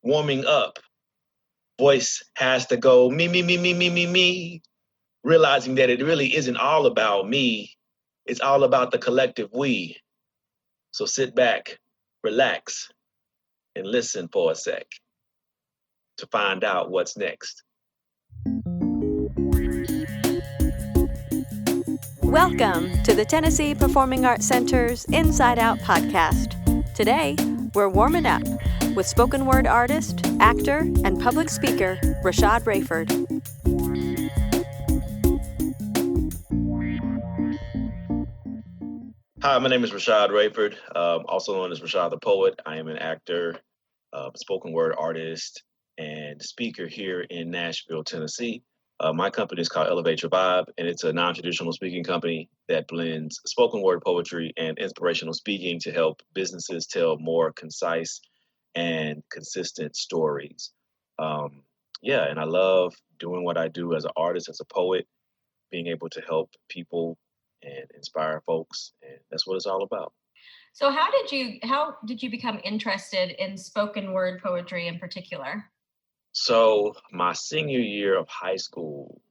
warming up, voice has to go me, me, me, me, me, me, me, realizing that it really isn't all about me. It's all about the collective we. So sit back, relax, and listen for a sec to find out what's next. Welcome to the Tennessee Performing Arts Center's Inside Out podcast. Today, we're warming up with spoken word artist, actor, and public speaker Rashad Rayford. Hi, my name is Rashad Rayford, also known as Rashad the Poet. I am an actor, spoken word artist, and speaker here in Nashville, Tennessee. My company is called Elevate Your Vibe, and it's a non-traditional speaking company that blends spoken word poetry and inspirational speaking to help businesses tell more concise and consistent stories. And I love doing what I do as an artist, as a poet, being able to help people and inspire folks, and that's what it's all about. So how did you become interested in spoken word poetry in particular? So my senior year of high school,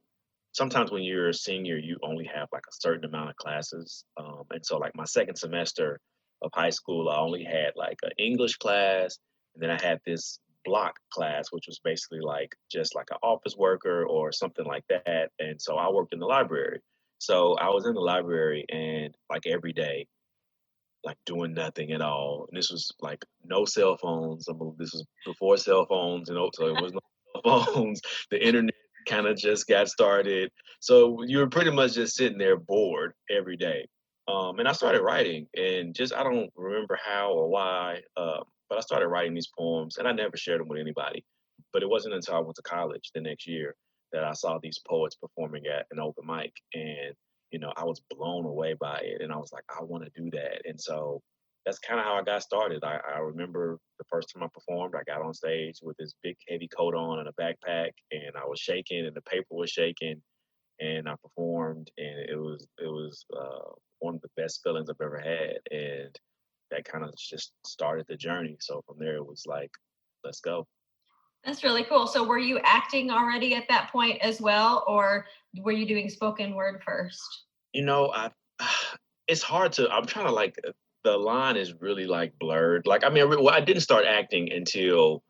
sometimes when you're a senior, you only have like a certain amount of classes. And so like my second semester of high school, I only had like an English class, and then I had this block class, which was basically like just like an office worker or something like that. And so I worked in the library. So I was in the library and like every day, like doing nothing at all. And this was like no cell phones. This was before cell phones, so it was no cell phones. The internet kind of just got started. So you were pretty much just sitting there bored every day. And I started writing, and just I don't remember how or why, but I started writing these poems, and I never shared them with anybody. But it wasn't until I went to college the next year that I saw these poets performing at an open mic, and I was blown away by it, and I was like, I want to do that. And so that's kind of how I got started. I remember the first time I performed, I got on stage with this big heavy coat on and a backpack, and I was shaking, and the paper was shaking, and I performed, and it was one of the best feelings I've ever had, and that kind of just started the journey. So from there, it was like, let's go. That's really cool. So were you acting already at that point as well, or were you doing spoken word first? It's hard to, I'm trying to like, the line is really like blurred. Like, I didn't start acting until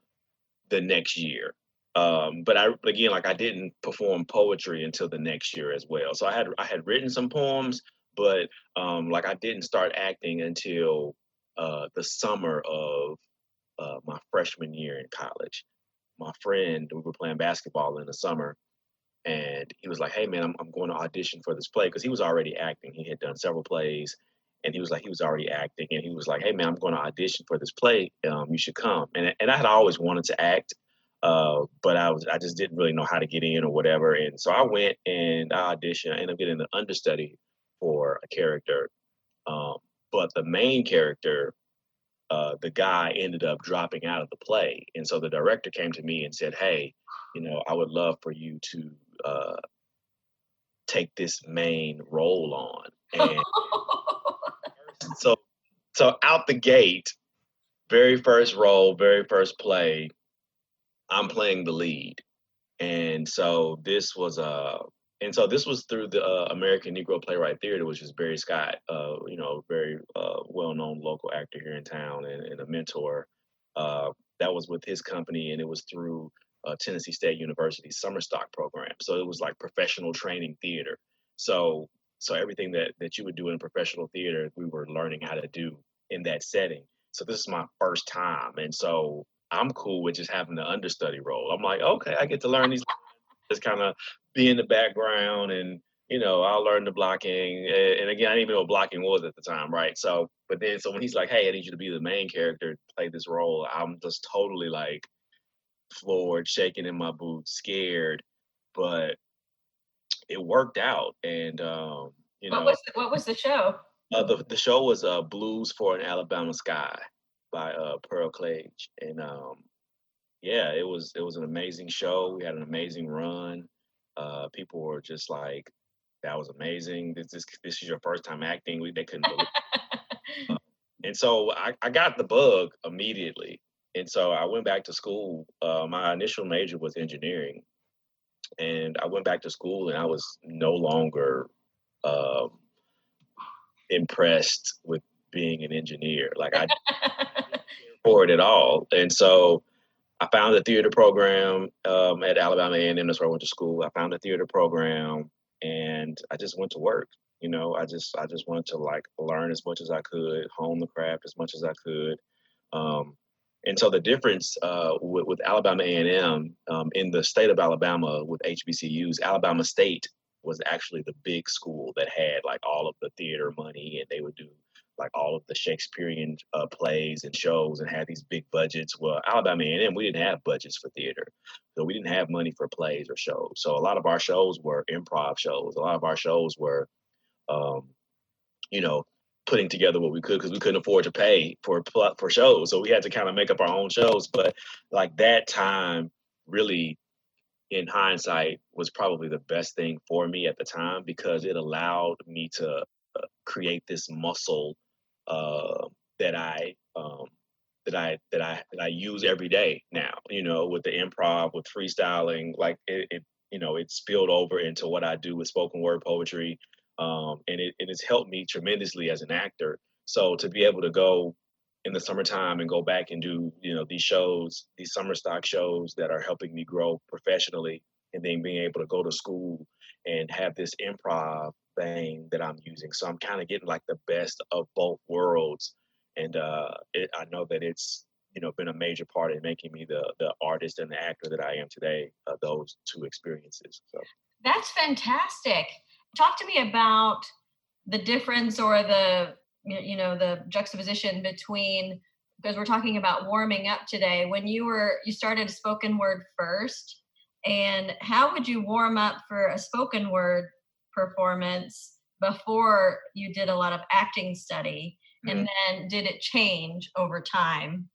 the next year. But I didn't perform poetry until the next year as well. So I had written some poems, but I didn't start acting until the summer of my freshman year in college. My friend, we were playing basketball in the summer, and he was like, "Hey man, I'm going to audition for this play," because he was already acting. He had done several plays, and he was already acting, and he was like, "Hey man, I'm going to audition for this play. You should come." And I had always wanted to act, but I just didn't really know how to get in or whatever. And so I went and I auditioned. I ended up getting the understudy for a character, but the main character, the guy ended up dropping out of the play. And so the director came to me and said, "Hey, I would love for you to take this main role on." And so out the gate, very first role, very first play, I'm playing the lead. And so this was through the American Negro Playwright Theater, which is Barry Scott, very well-known local actor here in town and a mentor. That was with his company, and it was through Tennessee State University's summer stock program. So it was like professional training theater. So everything that you would do in professional theater, we were learning how to do in that setting. So this is my first time, and so I'm cool with just having the understudy role. I'm like, okay, I get to learn these, just kind of be in the background, and I'll learn the blocking. And again, I didn't even know what blocking was at the time, right? So when he's like, "Hey, I need you to be the main character, play this role," I'm just totally like floored, shaking in my boots, scared, but it worked out. And what was the show? The show was Blues for an Alabama Sky by Pearl Clage, and it was an amazing show. We had an amazing run. People were just like, "That was amazing. This is your first time acting." They couldn't believe it. And so I got the bug immediately. And so I went back to school. My initial major was engineering, and I went back to school, and I was no longer um, impressed with being an engineer. Like I didn't care for it at all. And so I found a theater program at Alabama A&M. That's where I went to school. I found a theater program, and I just went to work. I just wanted to like learn as much as I could, hone the craft as much as I could. Um, and so the difference with Alabama A&M in the state of Alabama with HBCUs, Alabama State was actually the big school that had like all of the theater money, and they would do like all of the Shakespearean plays and shows and had these big budgets. Well, Alabama A&M, we didn't have budgets for theater. So we didn't have money for plays or shows. So a lot of our shows were improv shows. A lot of our shows were, um, you know, putting together what we could because we couldn't afford to pay for shows. So we had to kind of make up our own shows. But like that time really, in hindsight, was probably the best thing for me at the time because it allowed me to create this muscle uh, that I use every day now. With the improv, with freestyling, like it spilled over into what I do with spoken word poetry, and it has helped me tremendously as an actor. So to be able to go in the summertime and go back and do these shows, these summer stock shows that are helping me grow professionally, and then being able to go to school and have this improv thing that I'm using. So I'm kind of getting like the best of both worlds. And I know that it's been a major part in making me the artist and the actor that I am today. Those two experiences. So That's fantastic. Talk to me about the difference or the juxtaposition between, because we're talking about warming up today, when you started spoken word first, and how would you warm up for a spoken word performance before you did a lot of acting study, and then did it change over time?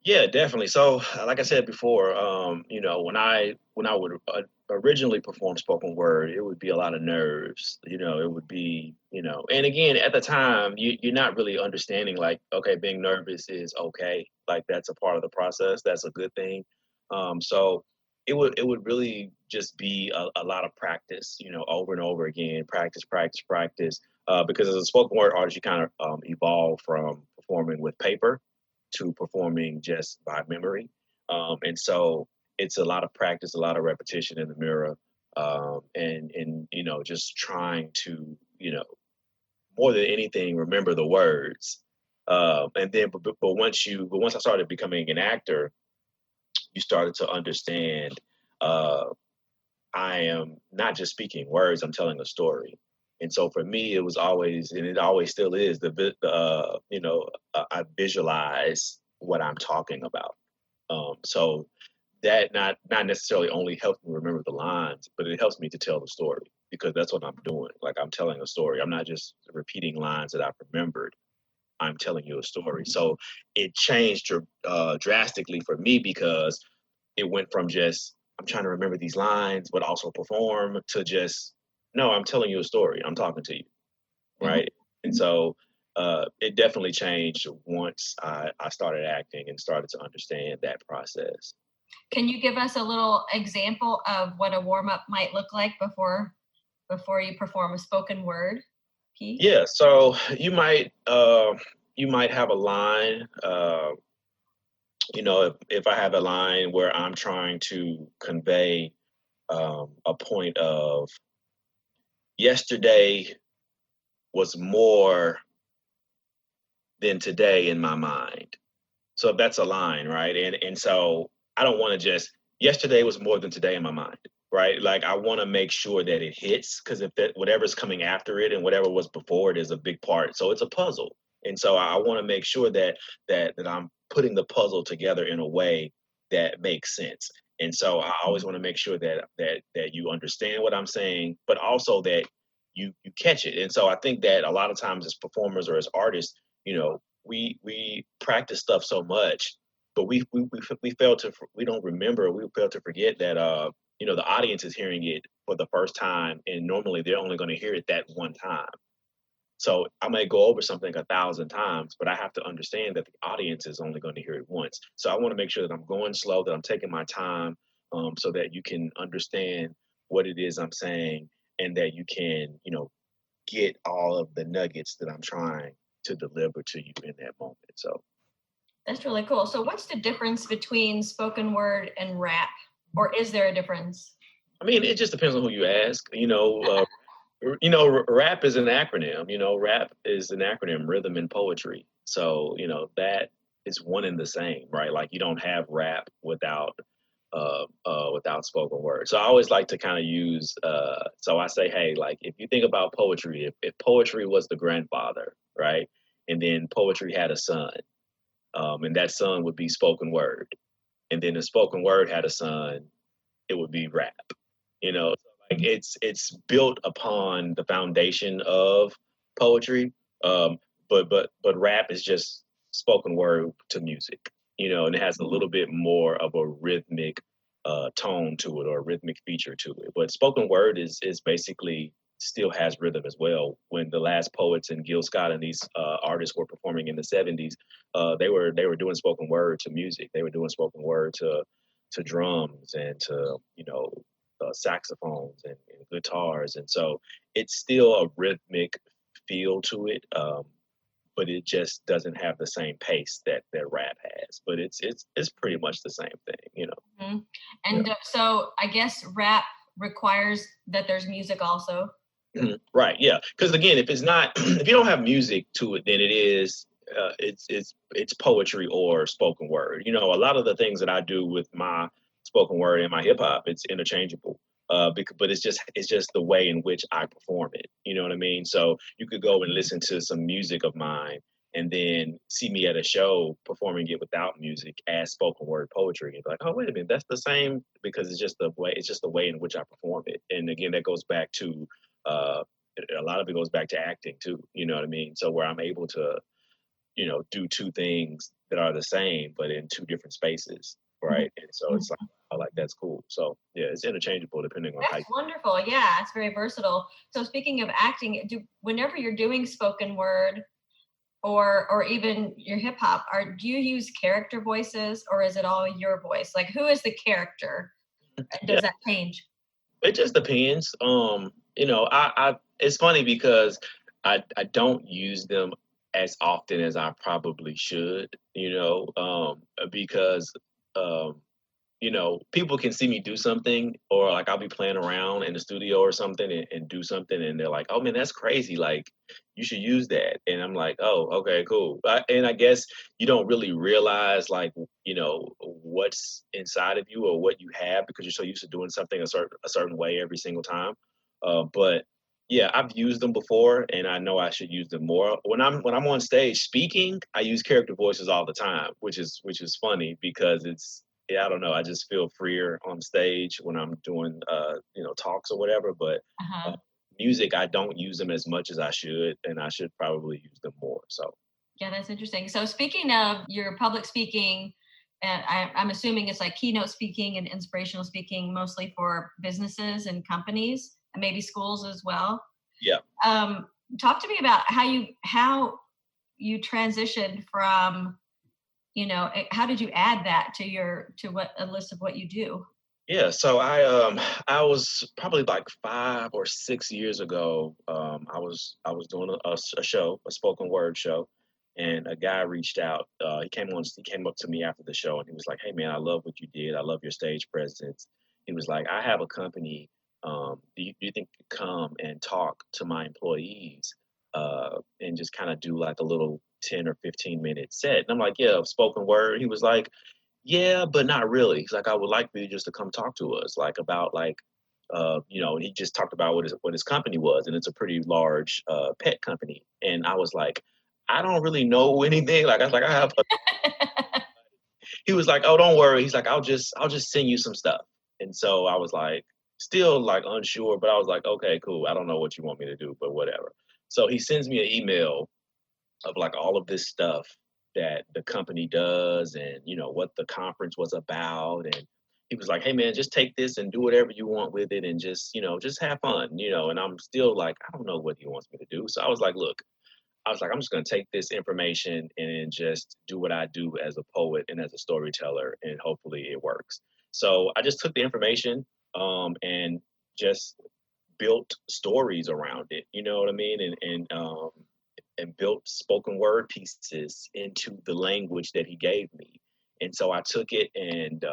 Yeah, definitely. So, like I said before, when I would originally perform spoken word, it would be a lot of nerves. It would be, and again, at the time, you're not really understanding like, okay, being nervous is okay. Like that's a part of the process. That's a good thing. So it would really just be a lot of practice, over and over again, practice, practice, practice. Because as a spoken word artist, you kind of evolve from performing with paper to performing just by memory. And so it's a lot of practice, a lot of repetition in the mirror, and just trying to, more than anything, remember the words. And then, but once I started becoming an actor, you started to understand I am not just speaking words, I'm telling a story. And so for me, it was always, and it always still is, I visualize what I'm talking about. So that not necessarily only helps me remember the lines, but it helps me to tell the story because that's what I'm doing. Like I'm telling a story. I'm not just repeating lines that I've remembered. I'm telling you a story. So it changed drastically for me because it went from just I'm trying to remember these lines but also perform to just no, I'm telling you a story. I'm talking to you, right? And so it definitely changed once I started acting and started to understand that process. Can you give us a little example of what a warm-up might look like before you perform a spoken word piece? Yeah, so you might have a line. If I have a line where I'm trying to convey a point of yesterday was more than today in my mind. So that's a line, right? And so I don't want to just yesterday was more than today in my mind, right? Like I want to make sure that it hits because if that whatever's coming after it and whatever was before it is a big part. So it's a puzzle. And so I want to make sure that I'm putting the puzzle together in a way that makes sense. And so I always want to make sure that you understand what I'm saying, but also that you catch it. And so I think that a lot of times as performers or as artists, we practice stuff so much, but we don't remember. We fail to forget that the audience is hearing it for the first time, and normally they're only going to hear it that one time. So I may go over something 1,000 times, but I have to understand that the audience is only going to hear it once. So I want to make sure that I'm going slow, that I'm taking my time, so that you can understand what it is I'm saying, and that you can, get all of the nuggets that I'm trying to deliver to you in that moment. So That's really cool. So what's the difference between spoken word and rap? Or is there a difference? I mean, it just depends on who you ask. Rap is an acronym. Rap is an acronym, rhythm and poetry. So that is one and the same, right? Like you don't have rap without spoken word. So I always like to kind of use. So I say, hey, like if you think about poetry, if poetry was the grandfather, right, and then poetry had a son, and that son would be spoken word, and then the spoken word had a son, it would be rap. Like it's built upon the foundation of poetry, but rap is just spoken word to music, and it has a little bit more of a rhythmic tone to it, or a rhythmic feature to it. But spoken word is basically still has rhythm as well. When the last poets and Gil Scott and these artists were performing in the 70s, they were doing spoken word to music. They were doing spoken word to drums and to saxophones and guitars, and so it's still a rhythmic feel to it, but it just doesn't have the same pace that rap has. But it's pretty much the same thing. Mm-hmm. And so I guess rap requires that there's music also. Right. Yeah. Because again, if it's not, if you don't have music to it, then it's poetry or spoken word. A lot of the things that I do with my spoken word and my hip hop, it's interchangeable. But it's just the way in which I perform it. You know what I mean? So you could go and listen to some music of mine, and then see me at a show performing it without music as spoken word poetry, and be like, oh, wait a minute, that's the same, because it's just the way in which I perform it. And again, that goes back to a lot of it goes back to acting too. You know what I mean? So where I'm able to, do two things that are the same but in two different spaces, right? And so it's like, I like, that's cool. So yeah, it's interchangeable depending on That's wonderful. Yeah, it's very versatile. So speaking of acting, whenever you're doing spoken word or even your hip hop, do you use character voices, or is it all your voice? Like, who is the character? Does that change? It just depends. I it's funny because I don't use them as often as I probably should, because people can see me do something, or like I'll be playing around in the studio or something, and do something, and they're like, oh man, that's crazy. Like, you should use that. And I'm like, oh, okay, cool. And I guess you don't really realize, like, what's inside of you or what you have, because you're so used to doing something a certain way every single time. But yeah, I've used them before, and I know I should use them more. When I'm on stage speaking, I use character voices all the time, which is funny, because I don't know, I just feel freer on stage when I'm doing talks or whatever. But music, I don't use them as much as I should, and I should probably use them more. So yeah, that's interesting. So speaking of your public speaking, I'm assuming it's like keynote speaking and inspirational speaking, mostly for businesses and companies, and maybe schools as well. Yeah. Talk to me about how you transitioned from, how did you add that to what a list of what you do? Yeah, so I was probably like 5 or 6 years ago. I was doing a show, a spoken word show, and a guy reached out. He came up to me after the show, and he was like, "Hey man, I love what you did. I love your stage presence." He was like, "I have a company. Do you think you could come and talk to my employees, and just kind of do like a little 10 or 15-minute set?" And I'm like, "Yeah, spoken word." He was like, "Yeah, but not really." He's like, "I would like for you just to come talk to us, like, about like, he just talked about what his company was, and it's a pretty large pet company." And I was like, "I don't really know anything." Like, I was like, "I have." He was like, "Oh, don't worry." He's like, I'll just send you some stuff." And so I was like, still like unsure, but I was like, "Okay, cool. I don't know what you want me to do, but whatever." So he sends me an email of like all of this stuff that the company does, and what the conference was about, and he was like, hey man, just take this and do whatever you want with it and just, just have fun, and I'm still like, I don't know what he wants me to do. So I was like, look, I'm just going to take this information and just do what I do as a poet and as a storyteller, and hopefully it works. So I just took the information and just built stories around it. You know what I mean? And built spoken word pieces into the language that he gave me. And so I took it and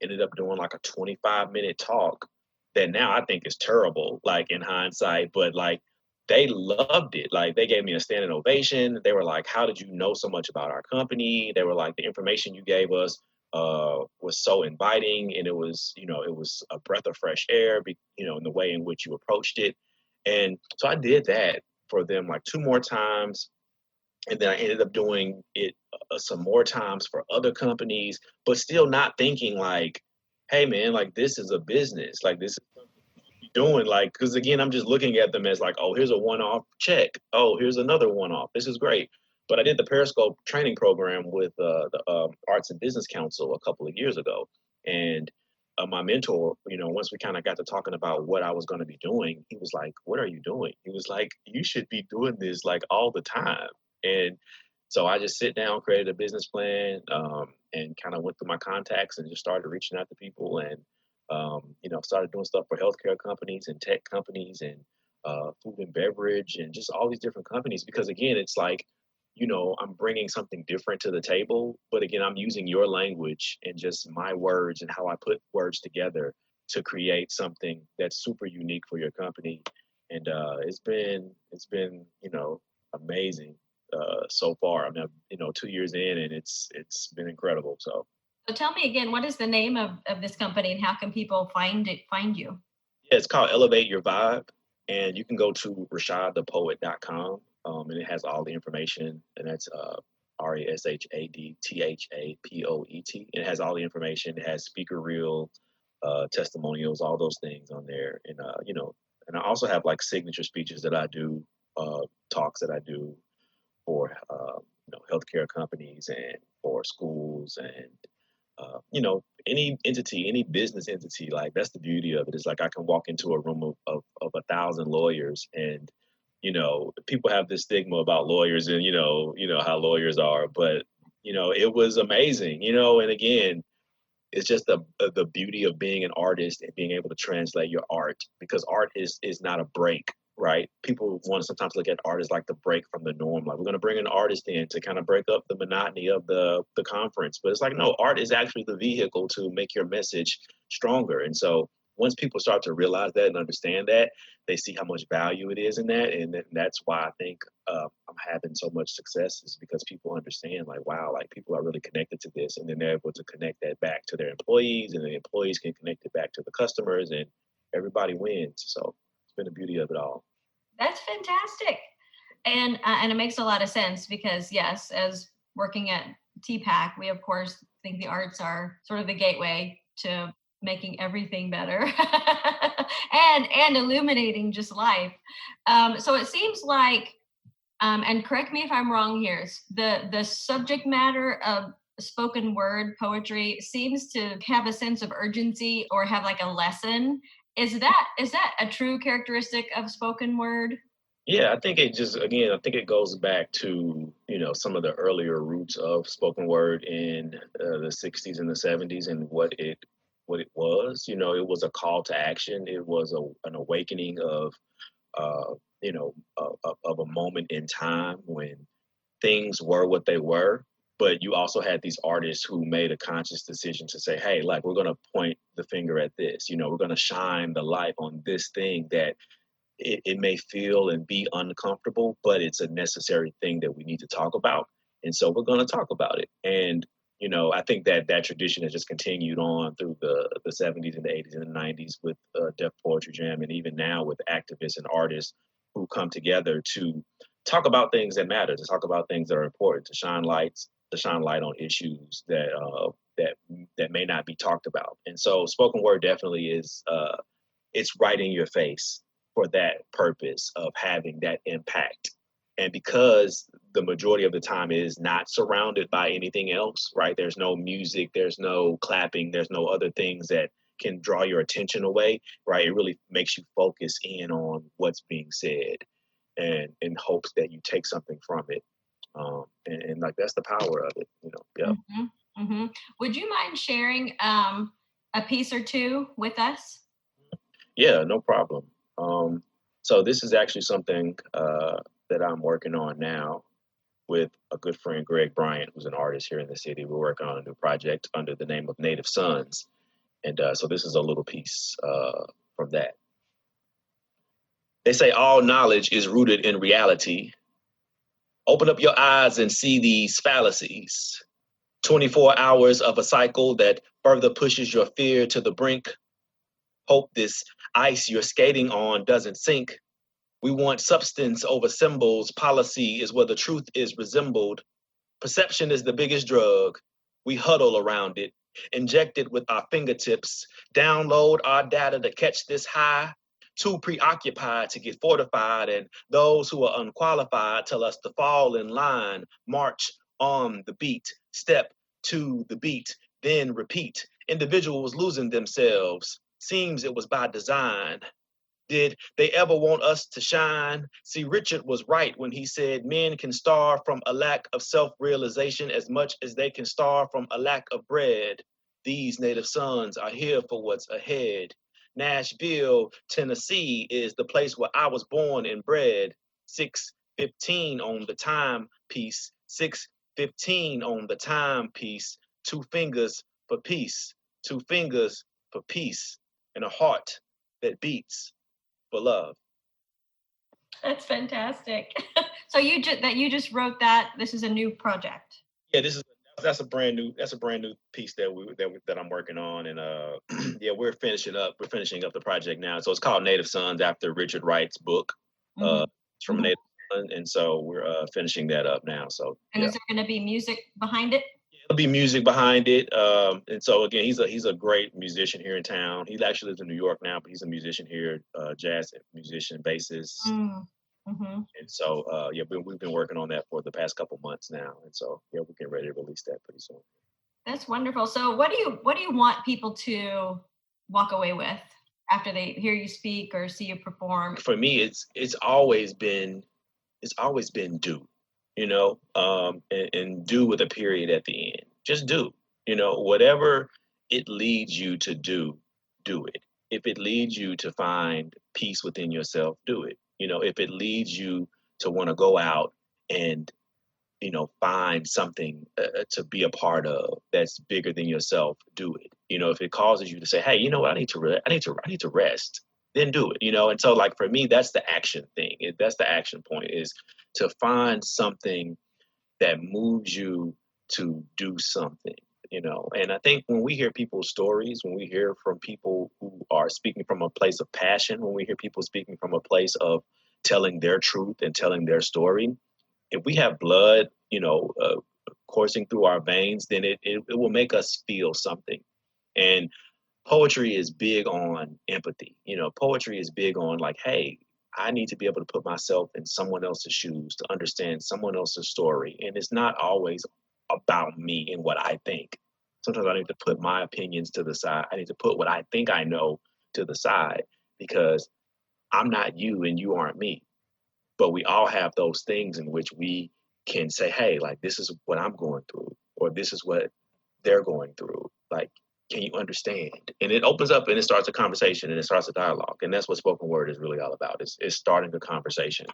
ended up doing like a 25-minute talk that now I think is terrible, like in hindsight, but like they loved it. Like they gave me a standing ovation. They were like, how did you know so much about our company? They were like, the information you gave us was so inviting, and it was a breath of fresh air, in the way in which you approached it. And so I did that for them like 2 more times. And then I ended up doing it some more times for other companies, but still not thinking like, hey man, like this is a business, like this is something you're doing, like, because again, I'm just looking at them as like, oh, here's a one-off check. Oh, here's another one-off. This is great. But I did the Periscope training program with the Arts and Business Council a couple of years ago. And my mentor, once we kind of got to talking about what I was going to be doing, he was like, what are you doing? He was like, you should be doing this like all the time. And so I just sit down, created a business plan, and kind of went through my contacts and just started reaching out to people, and started doing stuff for healthcare companies and tech companies and food and beverage and just all these different companies. Because again, it's like, I'm bringing something different to the table, but again, I'm using your language and just my words and how I put words together to create something that's super unique for your company. And it's been amazing so far. I mean, 2 years in, and it's been incredible. So tell me again, what is the name of this company, and how can people find you? Yeah, it's called Elevate Your Vibe, and you can go to rashadthepoet.com, and it has all the information, and that's RASHADTHAPOET. It has all the information. It has speaker reel, testimonials, all those things on there, and and I also have like signature speeches that I do, talks that I do for healthcare companies and for schools and any entity, any business entity. Like that's the beauty of it. It's like I can walk into a room of 1,000 lawyers, and people have this stigma about lawyers and how lawyers are, but it was amazing. And again, it's just the beauty of being an artist and being able to translate your art, because art is not a break, right? People want to sometimes look at art as like the break from the norm. Like we're going to bring an artist in to kind of break up the monotony of the conference. But it's like, no, art is actually the vehicle to make your message stronger. And so once people start to realize that and understand that, they see how much value it is in that. And that's why I think I'm having so much success, is because people understand like, wow, like people are really connected to this. And then they're able to connect that back to their employees, and the employees can connect it back to the customers, and everybody wins. So it's been the beauty of it all. That's fantastic. And it makes a lot of sense, because yes, as working at TPAC, we of course think the arts are sort of the gateway to making everything better and illuminating just life. So it seems like, and correct me if I'm wrong here, the subject matter of spoken word poetry seems to have a sense of urgency or have like a lesson. Is that a true characteristic of spoken word? Yeah, I think it goes back to, some of the earlier roots of spoken word in the 60s and the 70s, and what it was. It was a call to action. It was an awakening of a moment in time when things were what they were. But you also had these artists who made a conscious decision to say, hey, like, we're going to point the finger at this. We're going to shine the light on this thing that it may feel and be uncomfortable, but it's a necessary thing that we need to talk about. And so we're going to talk about it. And, I think that tradition has just continued on through the 70s and the 80s and the 90s with Def Poetry Jam, and even now with activists and artists who come together to talk about things that matter, to talk about things that are important, to shine light on issues that may not be talked about. And so spoken word definitely is it's right in your face for that purpose of having that impact. And because the majority of the time is not surrounded by anything else, right? There's no music, there's no clapping, there's no other things that can draw your attention away, right? It really makes you focus in on what's being said and in hopes that you take something from it. And like, that's the power of it, you know? Yeah. Mm-hmm. Mm-hmm. Would you mind sharing a piece or two with us? Yeah, no problem. So this is actually something that I'm working on now with a good friend, Greg Bryant, who's an artist here in the city. We're working on a new project under the name of Native Sons. And so this is a little piece from that. They say all knowledge is rooted in reality. Open up your eyes and see these fallacies. 24 hours of a cycle that further pushes your fear to the brink. Hope this ice you're skating on doesn't sink. We want substance over symbols. Policy is where the truth is resembled. Perception is the biggest drug. We huddle around it, inject it with our fingertips, download our data to catch this high. Too preoccupied to get fortified, and those who are unqualified tell us to fall in line, march on the beat, step to the beat, then repeat. Individuals losing themselves. Seems it was by design. Did they ever want us to shine? See, Richard was right when he said men can starve from a lack of self-realization as much as they can starve from a lack of bread. These native sons are here for what's ahead. Nashville, Tennessee is the place where I was born and bred. 6:15 on the timepiece. 6:15 on the timepiece. 2 fingers for peace. 2 fingers for peace. And a heart that beats for love. That's fantastic. So you just wrote that. This is a new project. Yeah, that's a brand new piece that I'm working on, and yeah, we're finishing up the project now. So it's called Native Sons after Richard Wright's book. It's from Native Son, and so we're finishing that up now. So and is there going to be music behind it? There'll be music behind it, and so again, he's a great musician here in town. He actually lives in New York now, but he's a musician here, jazz musician, bassist. Mm-hmm. And so, yeah, we've been working on that for the past couple months now, and so yeah, we're getting ready to release that pretty soon. That's wonderful. So, what do you want people to walk away with after they hear you speak or see you perform? For me, it's always been do, you know, and do with a period at the end. Just do, you know, whatever it leads you to do it. If it leads you to find peace within yourself, do it. You know, if it leads you to want to go out and, you know, find something to be a part of that's bigger than yourself, do it. You know, if it causes you to say, hey, you know what, I need to rest, then do it. You know, and so like for me, that's the action thing. That's the action point, is to find something that moves you to do something. You know, and I think when we hear people's stories, when we hear from people who are speaking from a place of passion, when we hear people speaking from a place of telling their truth and telling their story, if we have blood, you know, coursing through our veins, then it will make us feel something. And poetry is big on empathy. You know, poetry is big on like, hey, I need to be able to put myself in someone else's shoes to understand someone else's story. And it's not always about me and what I think. Sometimes I need to put my opinions to the side. I need to put what I think I know to the side, because I'm not you and you aren't me. But we all have those things in which we can say, hey, like, this is what I'm going through, or this is what they're going through. Like, can you understand? And it opens up and it starts a conversation and it starts a dialogue. And that's what spoken word is really all about. It's starting a conversation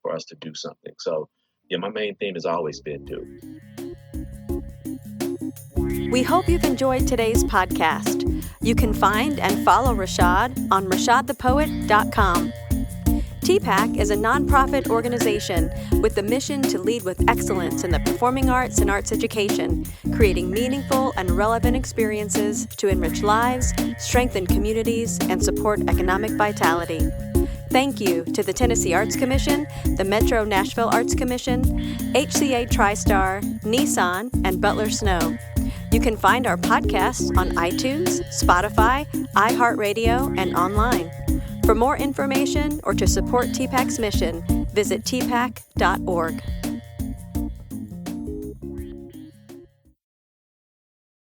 for us to do something. So yeah, my main theme has always been do. We hope you've enjoyed today's podcast. You can find and follow Rashad on rashadthepoet.com. TPAC is a nonprofit organization with the mission to lead with excellence in the performing arts and arts education, creating meaningful and relevant experiences to enrich lives, strengthen communities, and support economic vitality. Thank you to the Tennessee Arts Commission, the Metro Nashville Arts Commission, HCA TriStar, Nissan, and Butler Snow. You can find our podcasts on iTunes, Spotify, iHeartRadio, and online. For more information or to support TPAC's mission, visit tpac.org.